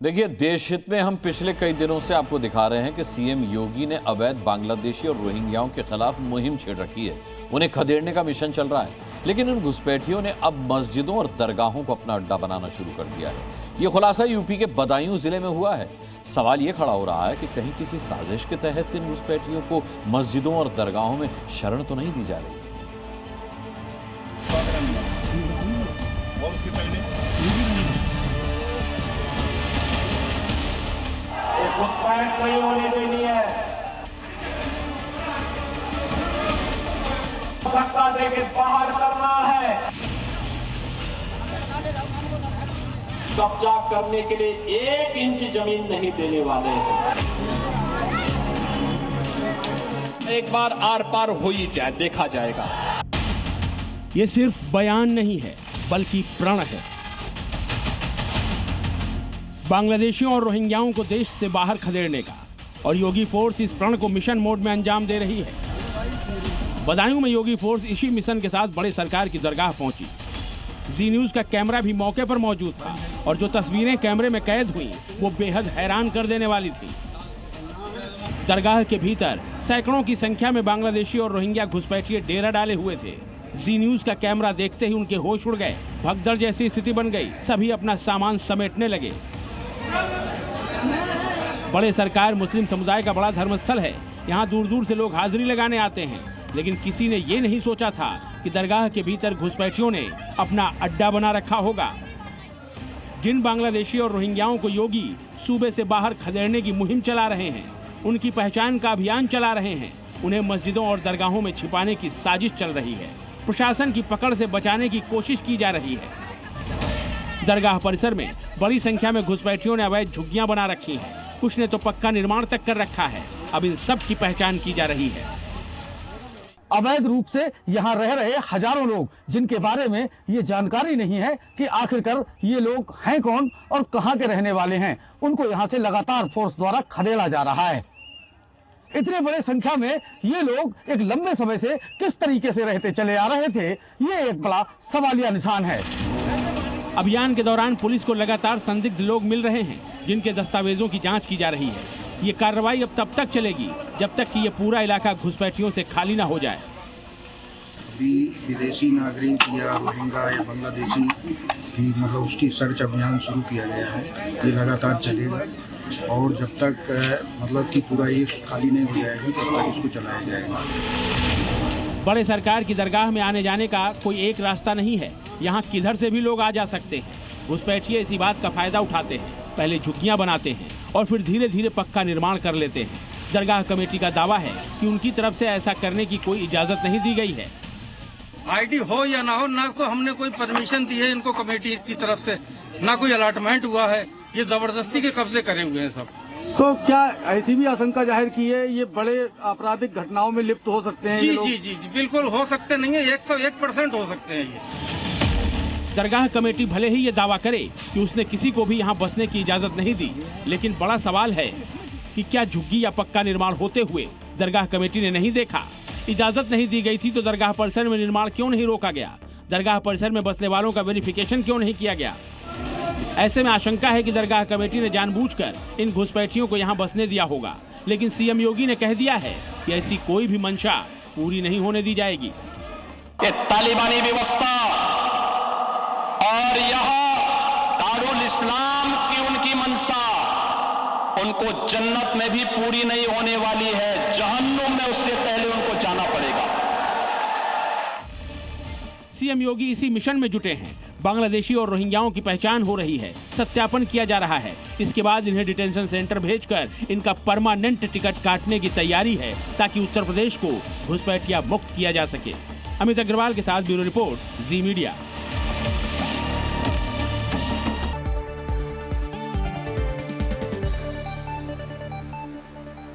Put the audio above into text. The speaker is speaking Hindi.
देखिए, देश हित में हम पिछले कई दिनों से आपको दिखा रहे हैं कि सीएम योगी ने अवैध बांग्लादेशी और रोहिंग्याओं के खिलाफ मुहिम छेड़ रखी है। उन्हें खदेड़ने का मिशन चल रहा है, लेकिन इन घुसपैठियों ने अब मस्जिदों और दरगाहों को अपना अड्डा बनाना शुरू कर दिया है। ये खुलासा यूपी के बदायूं जिले में हुआ है। सवाल ये खड़ा हो रहा है कि कहीं किसी साजिश के तहत इन घुसपैठियों को मस्जिदों और दरगाहों में शरण तो नहीं दी जा रही। घुसपैठ नहीं होने देनी है। धक्का देके बाहर करना है। कब्जा करने के लिए 1 इंच जमीन नहीं देने वाले हैं। एक बार आर पार हो ही जाए, देखा जाएगा। ये सिर्फ बयान नहीं है, बल्कि प्रण है। बांग्लादेशियों और रोहिंग्याओं को देश से बाहर खदेड़ने का, और योगी फोर्स इस प्रण को मिशन मोड में अंजाम दे रही है। बदायूं में योगी फोर्स इसी मिशन के साथ बड़े सरकार की दरगाह पहुंची। जी न्यूज का कैमरा भी मौके पर मौजूद था, और जो तस्वीरें कैमरे में कैद हुई वो बेहद हैरान कर देने वाली थी। दरगाह के भीतर सैकड़ों की संख्या में बांग्लादेशी और रोहिंग्या घुसपैठिए डेरा डाले हुए थे। जी न्यूज का कैमरा देखते ही उनके होश उड़ गए। भगदड़ जैसी स्थिति बन गई। सभी अपना सामान समेटने लगे। बड़े सरकार मुस्लिम समुदाय का बड़ा धर्मस्थल है। यहाँ दूर दूर से लोग हाजिरी लगाने आते हैं, लेकिन किसी ने ये नहीं सोचा था कि दरगाह के भीतर घुसपैठियों ने अपना अड्डा बना रखा होगा। जिन बांग्लादेशी और रोहिंग्याओं को योगी सूबे से बाहर खदेड़ने की मुहिम चला रहे हैं, उनकी पहचान का अभियान चला रहे हैं, उन्हें मस्जिदों और दरगाहों में छिपाने की साजिश चल रही है। प्रशासन की पकड़ से बचाने की कोशिश की जा रही है। दरगाह परिसर में बड़ी संख्या में घुसपैठियों ने अवैध झुग्गियां बना रखी हैं। कुछ ने तो पक्का निर्माण तक कर रखा है। अब इन सब की पहचान की जा रही है। अवैध रूप से यहाँ रह रहे हजारों लोग, जिनके बारे में ये जानकारी नहीं है कि आखिरकार ये लोग हैं कौन और कहाँ के रहने वाले हैं, उनको यहाँ से लगातार फोर्स द्वारा खदेड़ा जा रहा है। इतने बड़े संख्या में ये लोग एक लंबे समय से किस तरीके से रहते चले आ रहे थे, ये एक बड़ा सवालिया निशान है। अभियान के दौरान पुलिस को लगातार संदिग्ध लोग मिल रहे हैं, जिनके दस्तावेजों की जांच की जा रही है। ये कार्रवाई अब तब तक चलेगी जब तक कि ये पूरा इलाका घुसपैठियों से खाली ना हो जाए। भी विदेशी नागरिक या रोहिंग्या या बांग्लादेशी की मतलब उसकी सर्च अभियान शुरू किया गया है। ये लगातार चलेगा और जब तक मतलब कि पूरा ये खाली नहीं हो जाएगा तब तक इसको चलाया जाएगा। बड़े सरकार की दरगाह में आने जाने का कोई एक रास्ता नहीं है। यहाँ किधर से भी लोग आ जा सकते हैं। घुसपैठिए इसी बात का फायदा उठाते हैं। पहले झुग्गियां बनाते हैं और फिर धीरे धीरे पक्का निर्माण कर लेते हैं। दरगाह कमेटी का दावा है कि उनकी तरफ से ऐसा करने की कोई इजाजत नहीं दी गई है। आईडी हो या ना हो, ना तो हमने कोई परमिशन दी है इनको कमेटी की तरफ से, ना कोई अलॉटमेंट हुआ है। ये जबरदस्ती के कब्जे करे हुए हैं सब। तो क्या ऐसी भी आशंका जाहिर की है ये बड़े आपराधिक घटनाओं में लिप्त हो सकते हैं? जी जी जी जी बिल्कुल हो सकते नहीं है, 101% हो सकते हैं ये। दरगाह कमेटी भले ही ये दावा करे कि उसने किसी को भी यहाँ बसने की इजाजत नहीं दी, लेकिन बड़ा सवाल है कि क्या झुग्गी या पक्का निर्माण होते हुए दरगाह कमेटी ने नहीं देखा? इजाजत नहीं दी गई थी तो दरगाह परिसर में निर्माण क्यों नहीं रोका गया? दरगाह परिसर में बसने वालों का वेरिफिकेशन क्यों नहीं किया गया? ऐसे में आशंका है कि दरगाह कमेटी ने जानबूझकर इन घुसपैठियों को यहाँ बसने दिया होगा, लेकिन सीएम योगी ने कह दिया है कि ऐसी कोई भी मंशा पूरी नहीं होने दी जाएगी। तालिबानी व्यवस्था और यहाँ दारुल इस्लाम की उनकी मंशा उनको जन्नत में भी पूरी नहीं होने वाली है, जहन्नुम में उससे पहले उनको जाना पड़ेगा। सीएम योगी इसी मिशन में जुटे हैं। बांग्लादेशी और रोहिंग्याओं की पहचान हो रही है, सत्यापन किया जा रहा है। इसके बाद इन्हें डिटेंशन सेंटर भेजकर इनका परमानेंट टिकट काटने की तैयारी है, ताकि उत्तर प्रदेश को घुसपैठिया मुक्त किया जा सके। अमित अग्रवाल के साथ ब्यूरो रिपोर्ट, जी मीडिया।